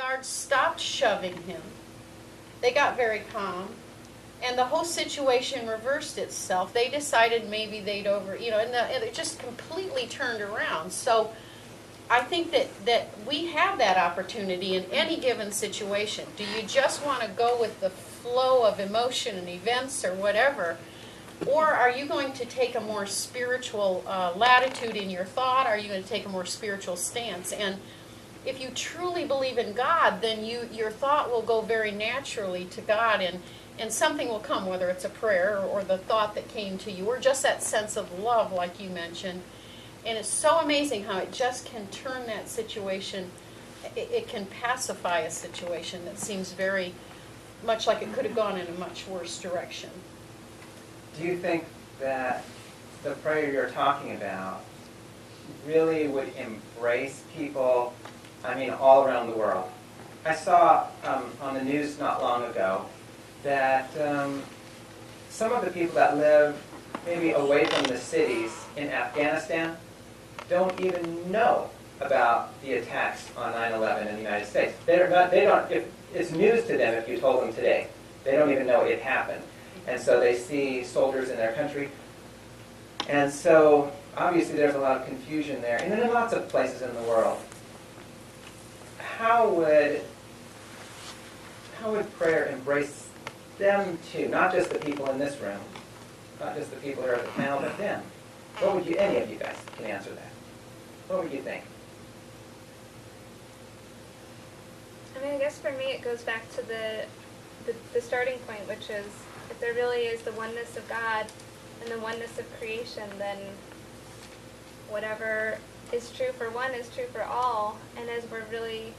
guards stopped shoving him. They got very calm. And the whole situation reversed itself. They decided maybe they'd and it just completely turned around. So I think that we have that opportunity in any given situation. Do you just want to go with the flow of emotion and events or whatever? Or are you going to take a more spiritual latitude in your thought? Are you going to take a more spiritual stance? And if you truly believe in God, then your thought will go very naturally to God, and something will come, whether it's a prayer or the thought that came to you, or just that sense of love, like you mentioned. And it's so amazing how it just can turn that situation, it can pacify a situation that seems very much like it could have gone in a much worse direction. Do you think that the prayer you're talking about really would embrace people, all around the world? I saw on the news not long ago that some of the people that live maybe away from the cities in Afghanistan don't even know about the attacks on 9/11 in the United States. It's news to them if you told them today. They don't even know it happened. And so they see soldiers in their country. And so obviously there's a lot of confusion there. And then in lots of places in the world. How would prayer embrace them too? Not just the people in this room, not just the people who are at the panel, but them. What would any of you guys can answer that? What would you think? I guess for me it goes back to the starting point, which is if there really is the oneness of God and the oneness of creation, then whatever is true for one is true for all. And as we're really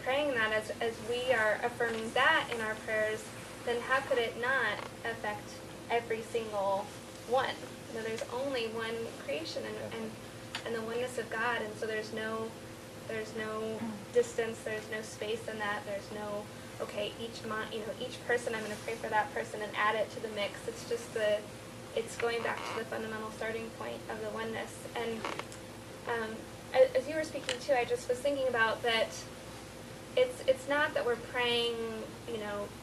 praying that, as we are affirming that in our prayers, then how could it not affect every single one? There's only one creation and the oneness of God, and so there's no distance, there's no space in that, there's no, okay, each person, I'm going to pray for that person and add it to the mix. It's just it's going back to the fundamental starting point of the oneness. And as you were speaking too, I just was thinking about that it's not that we're praying,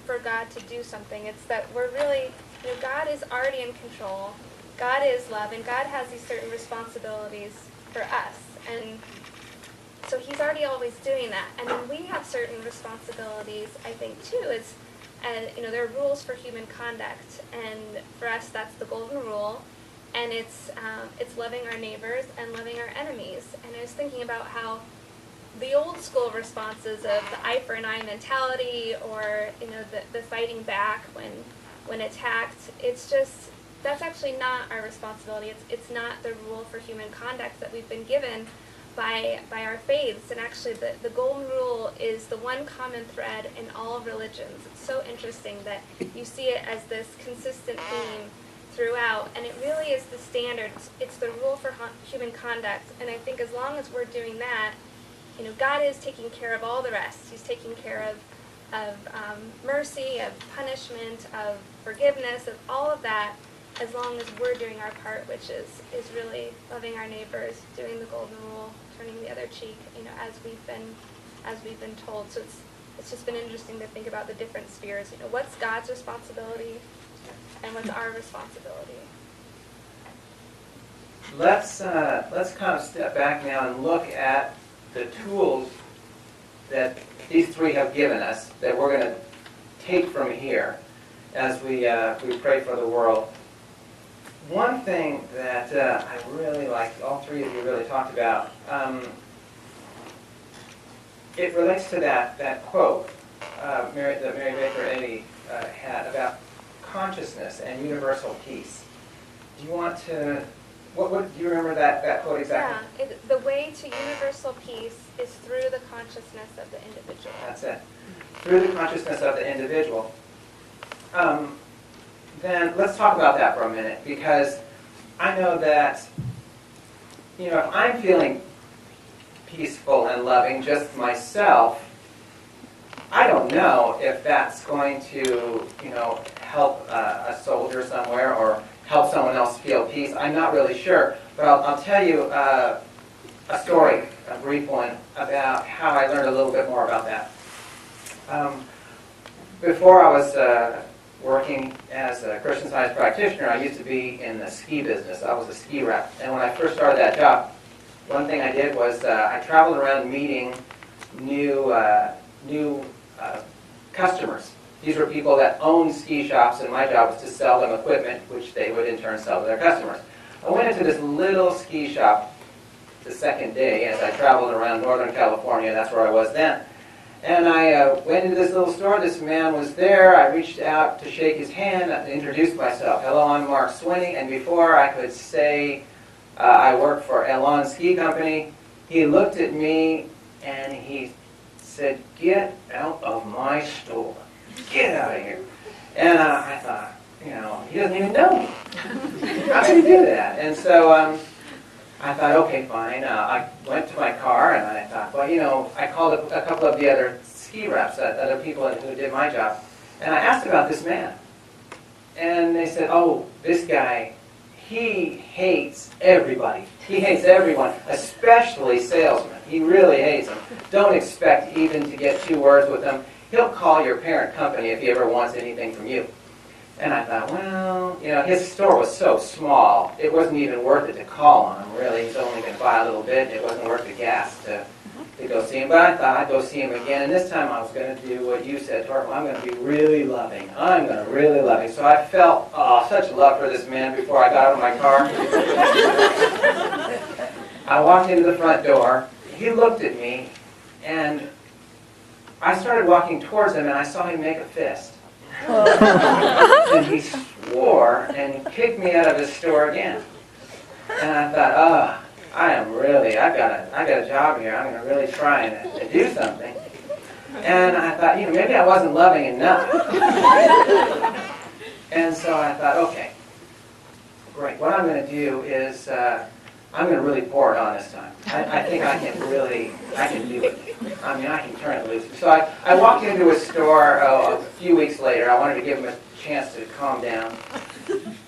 for God to do something. It's that we're really, God is already in control. God is love, and God has these certain responsibilities for us. And so he's already always doing that. And then we have certain responsibilities, I think, too. There are rules for human conduct. And for us, that's the golden rule. And it's loving our neighbors and loving our enemies. And I was thinking about how the old school responses of the eye for an eye mentality, or the fighting back when attacked, that's actually not our responsibility. It's not the rule for human conduct that we've been given by our faiths. And actually the golden rule is the one common thread in all religions. It's so interesting that you see it as this consistent theme throughout, and it really is the standard. It's the rule for human conduct. And I think as long as we're doing that, God is taking care of all the rest. He's taking care of mercy, of punishment, of forgiveness, of all of that, as long as we're doing our part, which is really loving our neighbors, doing the golden rule, turning the other cheek, as we've been told. So it's just been interesting to think about the different spheres. What's God's responsibility and what's our responsibility? Let's kind of step back now and look at the tools that these three have given us that we're going to take from here as we pray for the world. One thing that I really like, all three of you really talked about, it relates to that quote that Mary Baker Eddy had about consciousness and universal peace. Do you want to... What do you remember that quote exactly? Yeah, the way to universal peace is through the consciousness of the individual. That's it. Through the consciousness of the individual. Then let's talk about that for a minute, because I know that, if I'm feeling peaceful and loving just myself, I don't know if that's going to, help a soldier somewhere or help someone else feel peace. I'm not really sure, but I'll tell you a story, a brief one, about how I learned a little bit more about that. Before I was working as a Christian Science practitioner, I used to be in the ski business. I was a ski rep. And when I first started that job, one thing I did was I traveled around meeting new customers. These were people that owned ski shops, and my job was to sell them equipment, which they would in turn sell to their customers. I went into this little ski shop the second day as I traveled around Northern California. That's where I was then. And I went into this little store. This man was there. I reached out to shake his hand and introduced myself. Hello, I'm Mark Swinney. And before I could say I work for Elon Ski Company, he looked at me and he said, "Get out of my store. Get out of here." And I thought, he doesn't even know me. How can he do that? And so I thought, okay, fine. I went to my car and I thought, well, I called a couple of the other ski reps, other people who did my job, and I asked about this man. And they said, oh, this guy, he hates everybody. He hates everyone, especially salesmen. He really hates them. Don't expect even to get 2 words with him. He'll call your parent company if he ever wants anything from you. And I thought, well, his store was so small, it wasn't even worth it to call on him, really. He's only going to buy a little bit, and it wasn't worth the gas to go see him. But I thought I'd go see him again, and this time I was going to do what you said, Torkel. I'm going to be really loving. I'm going to really love him. So I felt such love for this man before I got out of my car. I walked into the front door. He looked at me, and I started walking towards him, and I saw him make a fist. And he swore and kicked me out of his store again. And I thought, I've got a job here. I'm going to really try and do something. And I thought, maybe I wasn't loving enough. And so I thought, okay, great. What I'm going to do is I'm going to really pour it on this time. I think I can do it. I can turn it loose. So I walked into his store a few weeks later. I wanted to give him a chance to calm down.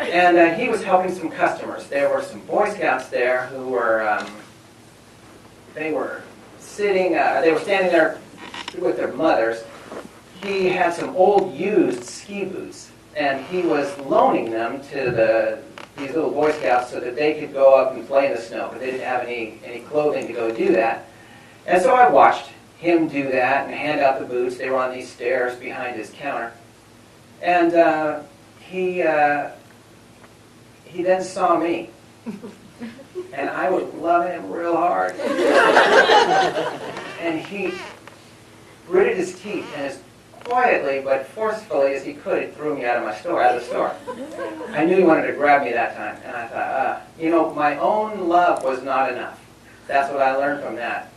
And he was helping some customers. There were some Boy Scouts there who were, they were standing there with their mothers. He had some old used ski boots, and he was loaning them to these little Boy Scouts so that they could go up and play in the snow, but they didn't have any clothing to go do that. And so I watched him do that and hand out the boots. They were on these stairs behind his counter. And he then saw me. And I was loving him real hard. And he gritted his teeth and as quietly but forcefully as he could, he threw me out of the store. I knew he wanted to grab me that time. And I thought, my own love was not enough. That's what I learned from that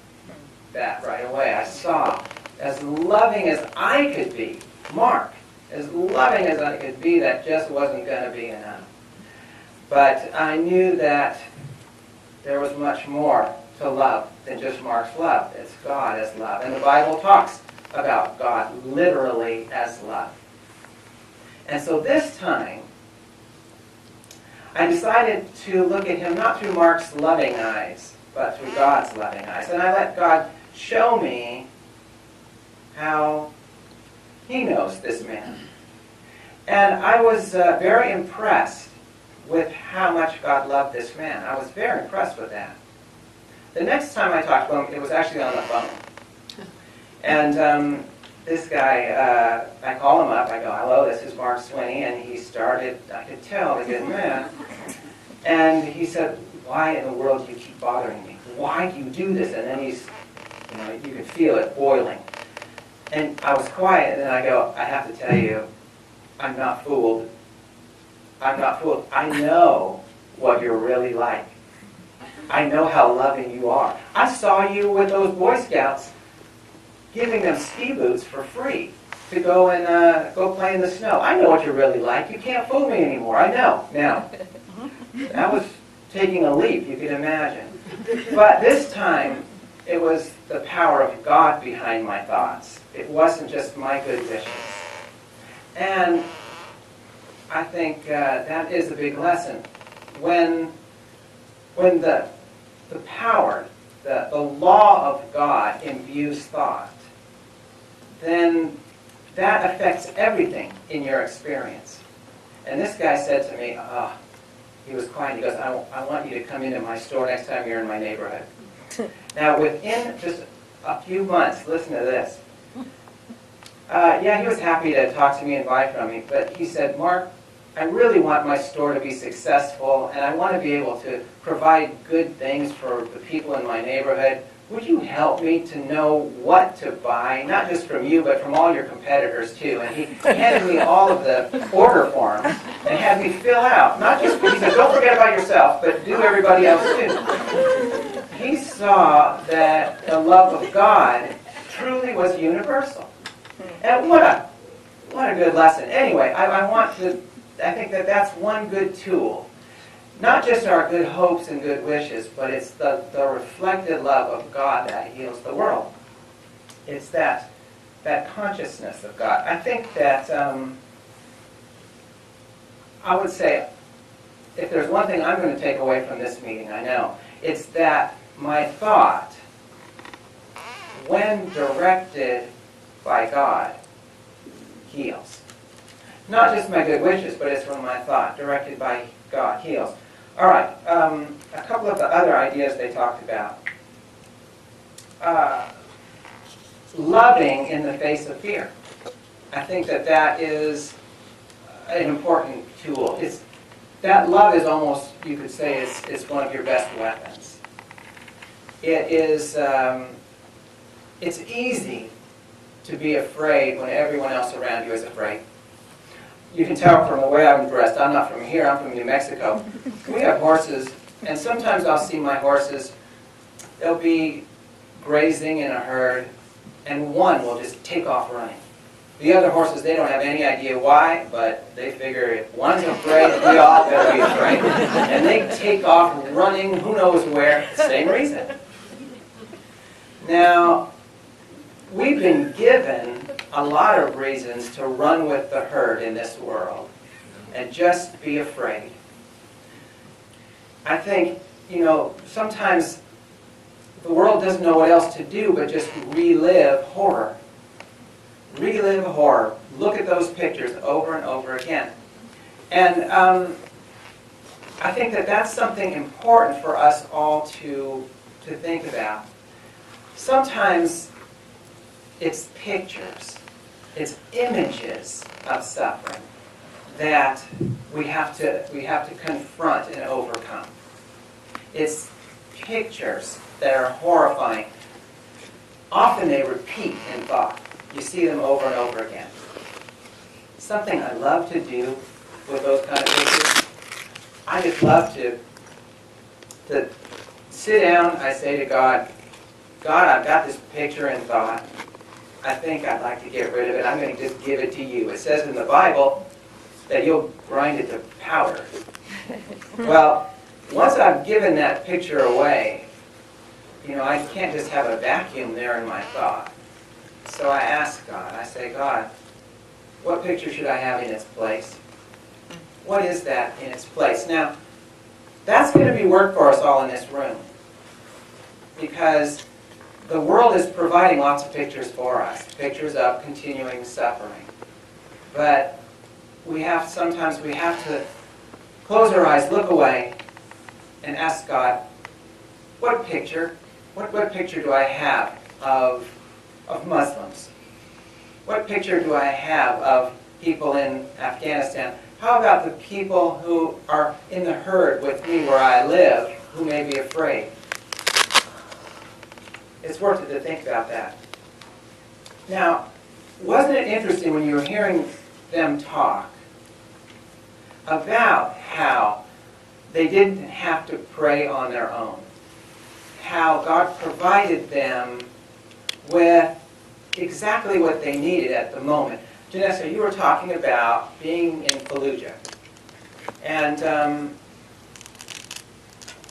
right away. I saw, as loving as I could be, Mark, as loving as I could be, that just wasn't going to be enough. But I knew that there was much more to love than just Mark's love. It's God as love. And the Bible talks about God literally as love. And so this time, I decided to look at him not through Mark's loving eyes, but through God's loving eyes. And I let God show me how he knows this man. And I was very impressed with how much God loved this man. I was very impressed with that. The next time I talked to him, it was actually on the phone. And this guy, I call him up, I go, hello, this is Mark Swinney, and he started, I could tell, to get mad. And he said, why in the world do you keep bothering me? Why do you do this? And then he's, you could feel it boiling. And I was quiet, and then I go, I have to tell you, I'm not fooled. I'm not fooled. I know what you're really like. I know how loving you are. I saw you with those Boy Scouts giving them ski boots for free to go and go play in the snow. I know what you're really like. You can't fool me anymore. I know. Now, that was taking a leap, you can imagine. But this time, it was the power of God behind my thoughts. It wasn't just my good wishes. And I think that is a big lesson. When the power, the law of God imbues thought, then that affects everything in your experience. And this guy said to me, he was quiet, he goes, I want you to come into my store next time you're in my neighborhood. Now, within just a few months, listen to this. He was happy to talk to me and buy from me, but he said, Mark, I really want my store to be successful, and I want to be able to provide good things for the people in my neighborhood. Would you help me to know what to buy, not just from you, but from all your competitors, too? And he handed me all of the order forms and had me fill out. Not just, he said, don't forget about yourself, but do everybody else, too. He saw that the love of God truly was universal. And what a good lesson. Anyway, I think that that's one good tool. Not just our good hopes and good wishes, but it's the reflected love of God that heals the world. It's that consciousness of God. I think that I would say, if there's one thing I'm going to take away from this meeting, I know, it's that my thought, when directed by God, heals. Not just my good wishes, but it's from my thought, directed by God, heals. All right, a couple of the other ideas they talked about. Loving in the face of fear. I think that is an important tool. That love is almost, you could say, is one of your best weapons. It is, it's easy to be afraid when everyone else around you is afraid. You can tell from the way I'm dressed. I'm not from here. I'm from New Mexico. We have horses, and sometimes I'll see my horses. They'll be grazing in a herd, and one will just take off running. The other horses, they don't have any idea why, but they figure if one's afraid, we all better be afraid. And they take off running, who knows where, same reason. Now, we've been given a lot of reasons to run with the herd in this world and just be afraid. I think, sometimes the world doesn't know what else to do but just relive horror. Relive horror. Look at those pictures over and over again. And I think that that's something important for us all to think about. Sometimes it's pictures, it's images of suffering that we have to confront and overcome. It's pictures that are horrifying. Often they repeat in thought. You see them over and over again. Something I love to do with those kind of pictures, I just love to sit down. I say to God, I've got this picture in thought. I think I'd like to get rid of it. I'm going to just give it to you. It says in the Bible that you'll grind it to powder. Well, once I've given that picture away, I can't just have a vacuum there in my thought. So I ask God, I say, God, what picture should I have in its place? What is that in its place? Now, that's going to be work for us all in this room. Because the world is providing lots of pictures for us, pictures of continuing suffering. But sometimes we have to close our eyes, look away, and ask God, what picture do I have of Muslims? What picture do I have of people in Afghanistan? How about the people who are in the herd with me where I live, who may be afraid? It's worth it to think about that. Now, wasn't it interesting when you were hearing them talk about how they didn't have to pray on their own? How God provided them with exactly what they needed at the moment. Janessa, you were talking about being in Fallujah. And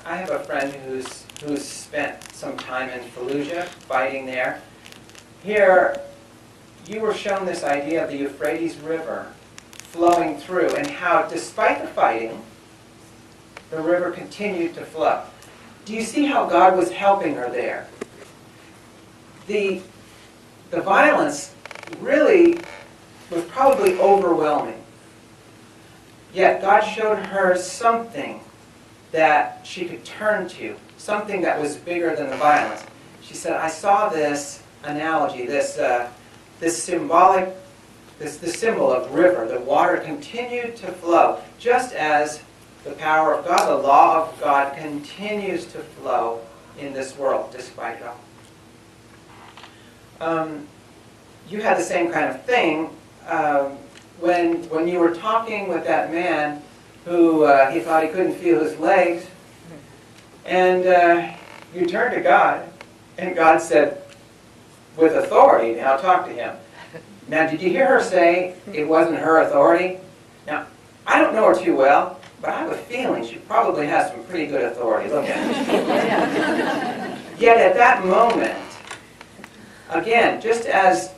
I have a friend who's spent some time in Fallujah, fighting there. Here, you were shown this idea of the Euphrates River flowing through, and how, despite the fighting, the river continued to flow. Do you see how God was helping her there? The violence really was probably overwhelming. Yet God showed her something that she could turn to, something that was bigger than the violence. She said, I saw this analogy, this symbol of river. The water continued to flow, just as the power of God, the law of God, continues to flow in this world, despite it all. You had the same kind of thing when you were talking with that man who he thought he couldn't feel his legs, and you turned to God, and God said, with authority, now talk to him. Now, did you hear her say it wasn't her authority? Now, I don't know her too well, but I have a feeling she probably has some pretty good authority. Look at her. Yet at that moment, again, just as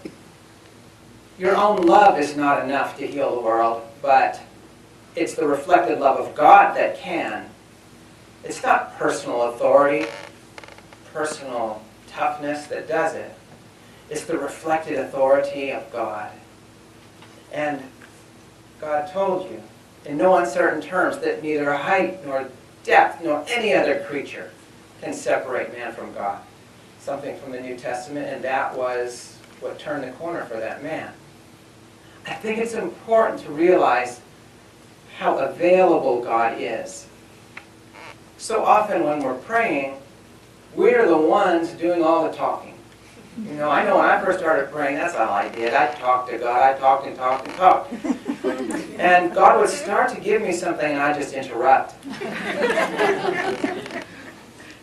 your own love is not enough to heal the world, but it's the reflected love of God that can. It's not personal authority, personal toughness that does it. It's the reflected authority of God. And God told you, in no uncertain terms, that neither height nor depth nor any other creature can separate man from God. Something from the New Testament, and that was what turned the corner for that man. I think it's important to realize how available God is. So often when we're praying, we're the ones doing all the talking. You know, I know when I first started praying, that's all I did. I talked to God. I talked and talked and talked. And God would start to give me something, and I just interrupt.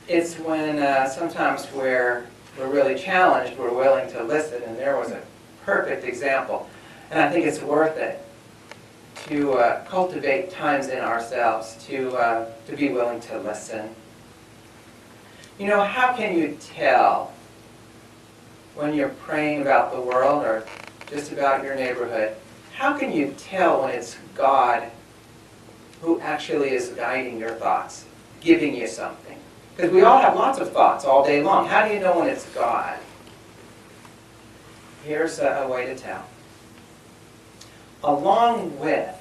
It's when sometimes we're really challenged, we're willing to listen, and there was a perfect example. And I think it's worth it to cultivate times in ourselves to be willing to listen. You know, how can you tell when you're praying about the world or just about your neighborhood? How can you tell when it's God who actually is guiding your thoughts, giving you something? Because we all have lots of thoughts all day long. How do you know when it's God? Here's a way to tell. Along with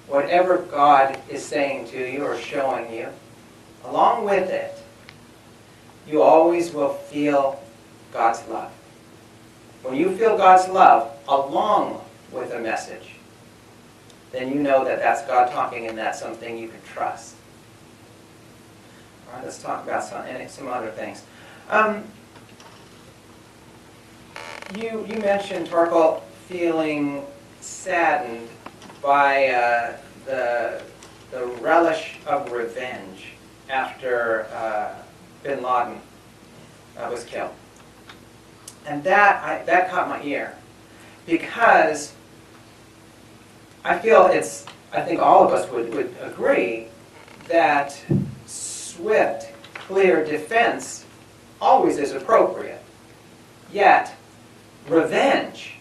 whatever God is saying to you or showing you, along with it, you always will feel God's love. When you feel God's love along with a message, then you know that that's God talking and that's something you can trust. All right, let's talk about some other things. You mentioned, Torkel, feeling saddened by the relish of revenge after bin Laden was killed. And that caught my ear, because I feel I think all of us would agree that swift, clear defense always is appropriate. Yet, revenge,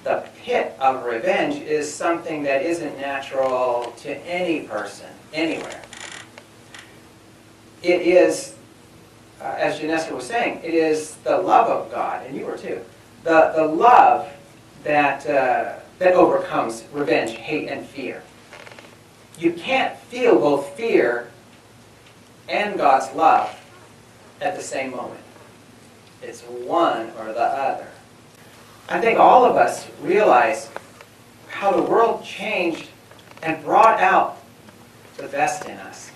the pit of revenge, is something that isn't natural to any person, anywhere. It is, as Janessa was saying, it is the love of God, and you were too, the love that overcomes revenge, hate, and fear. You can't feel both fear and God's love at the same moment. It's one or the other. I think all of us realize how the world changed and brought out the best in us.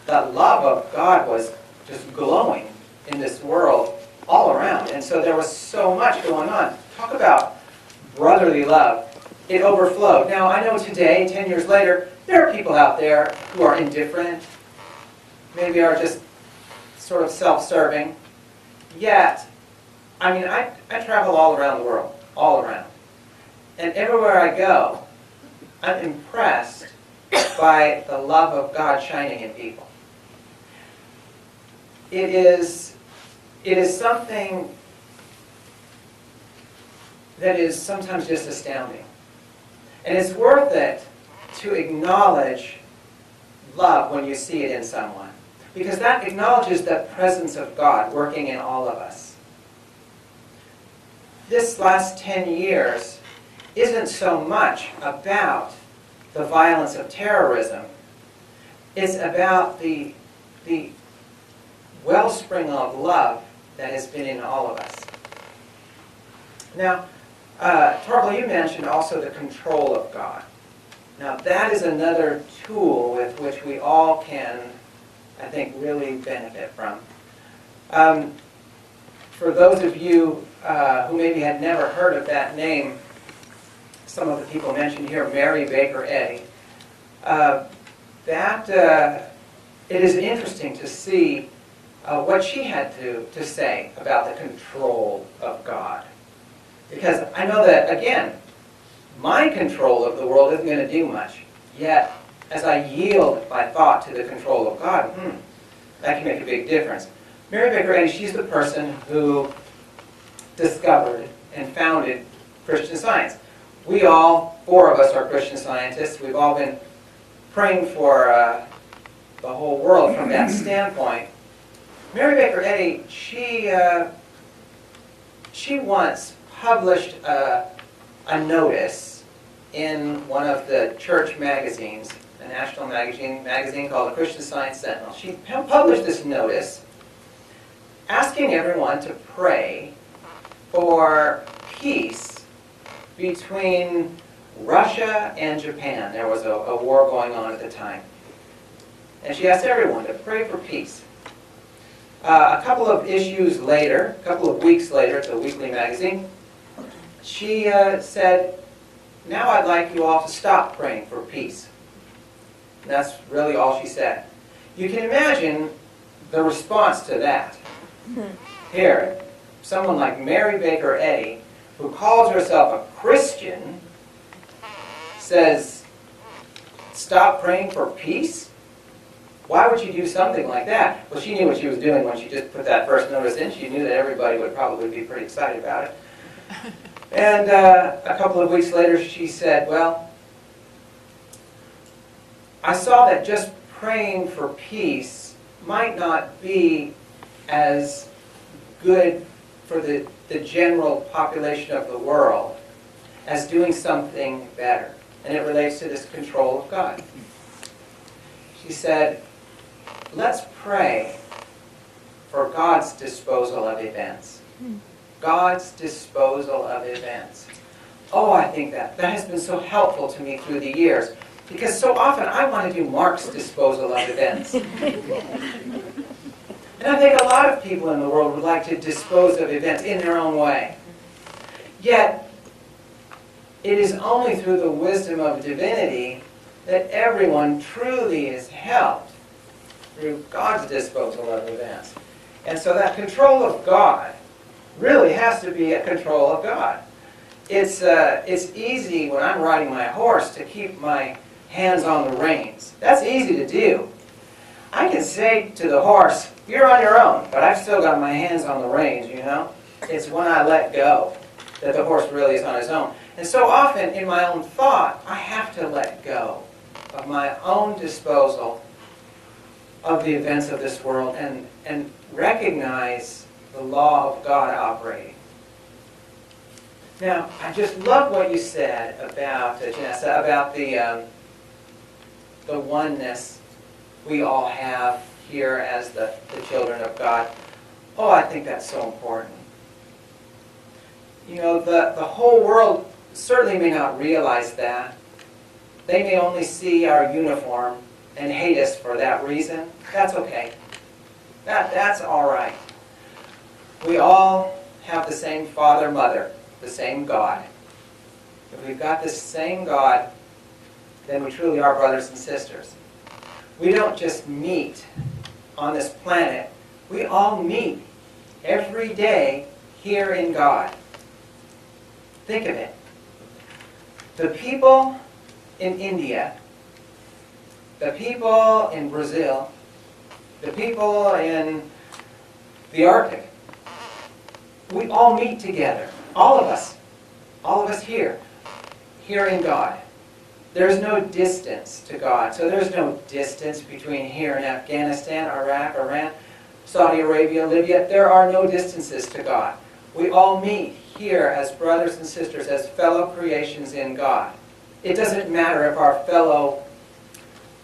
The love of God was just glowing in this world all around. And so there was so much going on. Talk about brotherly love. It overflowed. Now, I know today, 10 years later, there are people out there who are indifferent, maybe are just sort of self-serving. Yet, I mean, I travel all around the world, all around. And everywhere I go, I'm impressed by the love of God shining in people. It is something that is sometimes just astounding. And it's worth it to acknowledge love when you see it in someone, because that acknowledges the presence of God working in all of us. this last 10 years isn't so much about the violence of terrorism. It's about the wellspring of love that has been in all of us. Now, Torkel, you mentioned also the control of God. Now, that is another tool with which we all can, I think, really benefit from. For those of you who maybe had never heard of that name, some of the people mentioned here, Mary Baker Eddy, it is interesting to see what she had to say about the control of God. Because I know that, again, my control of the world isn't going to do much. Yet, as I yield my thought to the control of God, that can make a big difference. Mary Baker Eddy, she's the person who discovered and founded Christian Science. We all, 4 of us, are Christian Scientists. We've all been praying for the whole world from that standpoint. Mary Baker Eddy, she once published a notice in one of the church magazines, a national magazine called the Christian Science Sentinel. She published this notice asking everyone to pray for peace between Russia and Japan. There was a war going on at the time. And she asked everyone to pray for peace. A couple of issues later, a couple of weeks later, it's a weekly magazine, she said, now I'd like you all to stop praying for peace. And that's really all she said. You can imagine the response to that. Here, someone like Mary Baker Eddy, who calls herself a Christian, says, stop praying for peace? Why would you do something like that? Well, she knew what she was doing when she just put that first notice in. She knew that everybody would probably be pretty excited about it. And a couple of weeks later, she said, well, I saw that just praying for peace might not be as good for the general population of the world as doing something better. And it relates to this control of God. She said, let's pray for God's disposal of events. God's disposal of events. Oh, I think that has been so helpful to me through the years, because so often I want to do Mark's disposal of events. And I think a lot of people in the world would like to dispose of events in their own way. Yet, it is only through the wisdom of divinity that everyone truly is helped through God's disposal of events. And so that control of God really has to be a control of God. It's easy when I'm riding my horse to keep my hands on the reins. That's easy to do. I can say to the horse, you're on your own, but I've still got my hands on the reins, you know? It's when I let go that the horse really is on his own. And so often in my own thought, I have to let go of my own disposal of the events of this world and recognize the law of God operating. Now, I just love what you said about, Janessa, about the oneness we all have here as the children of God. Oh, I think that's so important. You know, the whole world certainly may not realize that. They may only see our uniform and hate us for that reason. That's okay. That's all right. We all have the same Father, Mother, the same God. If we've got the same God, then we truly are brothers and sisters. We don't just meet on this planet. We all meet every day here in God. Think of it. The people in India, the people in Brazil, the people in the Arctic, we all meet together. All of us here in God. There's no distance to God. So there's no distance between here and Afghanistan, Iraq, Iran, Saudi Arabia, Libya. There are no distances to God. We all meet here as brothers and sisters, as fellow creations in God. It doesn't matter if our fellow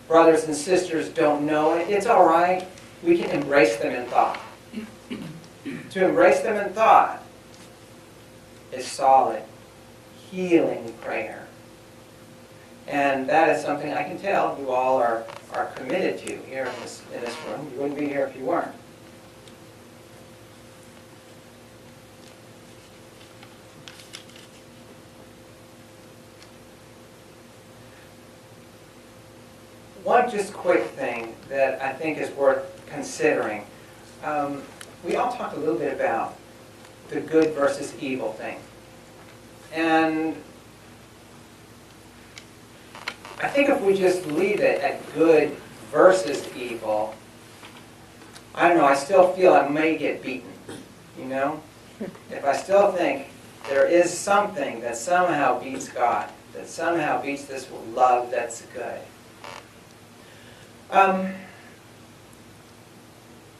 brothers and sisters don't know it. It's all right. We can embrace them in thought. To embrace them in thought is solid, healing prayer. And that is something I can tell you all are committed to here in this room. You wouldn't be here if you weren't. One just quick thing that I think is worth considering. We all talked a little bit about the good versus evil thing. And I think if we just leave it at good versus evil, I don't know, I still feel I may get beaten, you know? If I still think there is something that somehow beats God, that somehow beats this love that's good.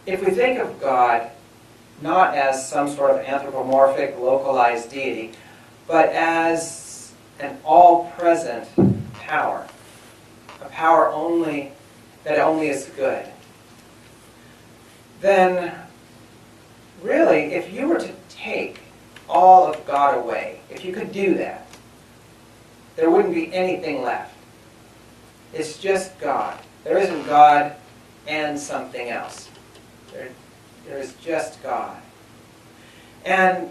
If we think of God not as some sort of anthropomorphic, localized deity, but as an all-present power, a power that only is good, then really, if you were to take all of God away, if you could do that, there wouldn't be anything left. It's just God. There isn't God and something else. There is just God. And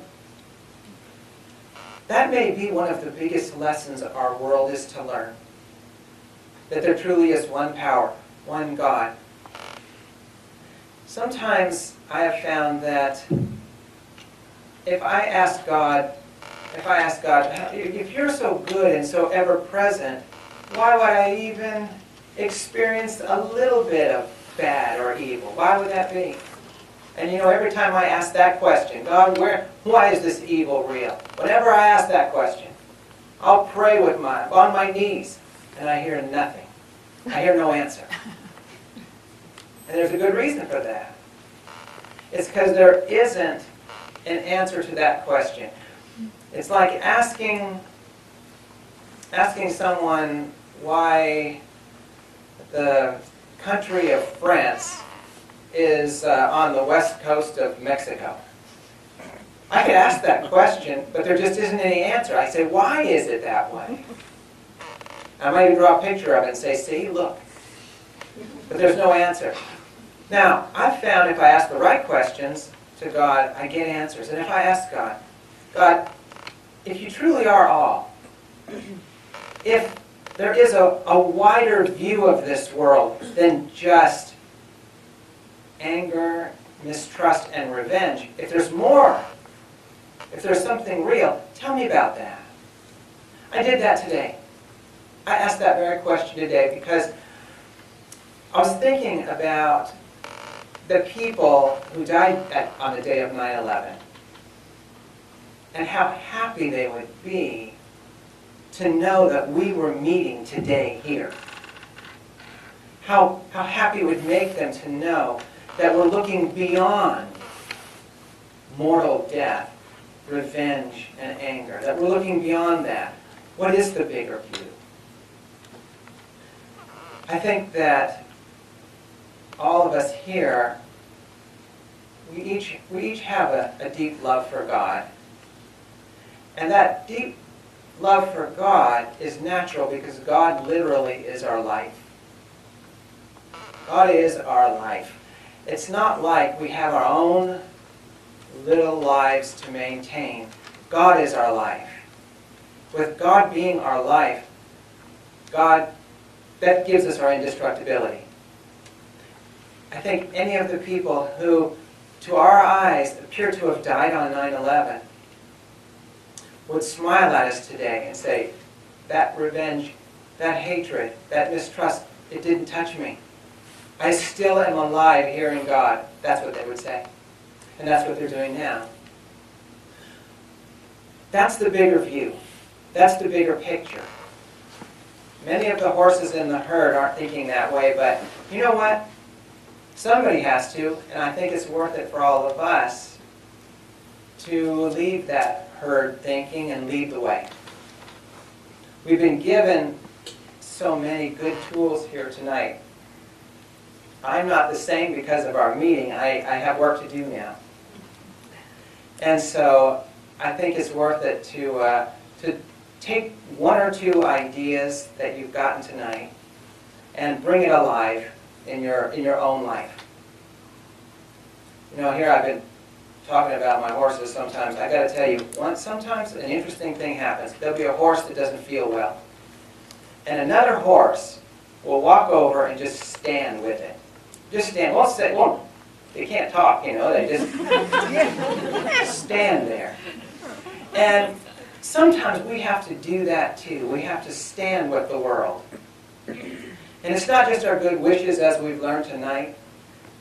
that may be one of the biggest lessons our world is to learn. That there truly is one power, one God. Sometimes I have found that if I ask God, if you're so good and so ever-present, why would I even experience a little bit of bad or evil? Why would that be? And you know, every time I ask that question, God, why is this evil real? Whenever I ask that question, I'll pray on my knees, and I hear nothing. I hear no answer. And there's a good reason for that. It's because there isn't an answer to that question. It's like asking someone why the country of France is on the west coast of Mexico. I could ask that question, but there just isn't any answer. I say, why is it that way? I might even draw a picture of it and say, see, look. But there's no answer. Now, I've found if I ask the right questions to God, I get answers. And if I ask God, if you truly are all, if there is a wider view of this world than just anger, mistrust, and revenge, if there's more, if there's something real, tell me about that. I did that today. I asked that very question today because I was thinking about the people who died on the day of 9/11 and how happy they would be to know that we were meeting today here. How happy it would make them to know that we're looking beyond mortal death, revenge, and anger. That we're looking beyond that. What is the bigger view? I think that all of us here, we each have a deep love for God. And that deep love for God is natural because God literally is our life. God is our life. It's not like we have our own little lives to maintain. God is our life. With God being our life, that gives us our indestructibility. I think any of the people who, to our eyes, appear to have died on 9/11 would smile at us today and say, that revenge, that hatred, that mistrust, it didn't touch me. I still am alive here in God. That's what they would say. And that's what they're doing now. That's the bigger view. That's the bigger picture. Many of the horses in the herd aren't thinking that way, but you know what? Somebody has to, and I think it's worth it for all of us to leave that herd thinking and lead the way. We've been given so many good tools here tonight. I'm not the same because of our meeting. I have work to do now. And so I think it's worth it to take one or two ideas that you've gotten tonight and bring it alive in your own life. You know, here I've been talking about my horses sometimes. I got to tell you, sometimes an interesting thing happens. There'll be a horse that doesn't feel well. And another horse will walk over and just stand with it. Just stand. They can't talk, you know. They just stand there. And sometimes we have to do that too. We have to stand with the world. And it's not just our good wishes, as we've learned tonight,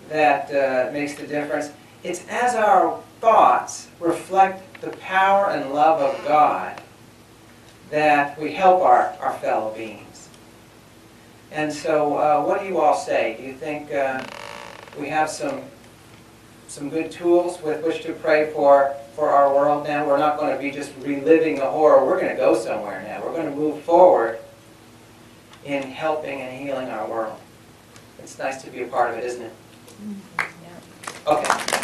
that makes the difference. It's as our thoughts reflect the power and love of God that we help our fellow beings. And so what do you all say? Do you think we have some good tools with which to pray for our world now? We're not going to be just reliving the horror. We're going to go somewhere now. We're going to move forward in helping and healing our world. It's nice to be a part of it, isn't it? Okay.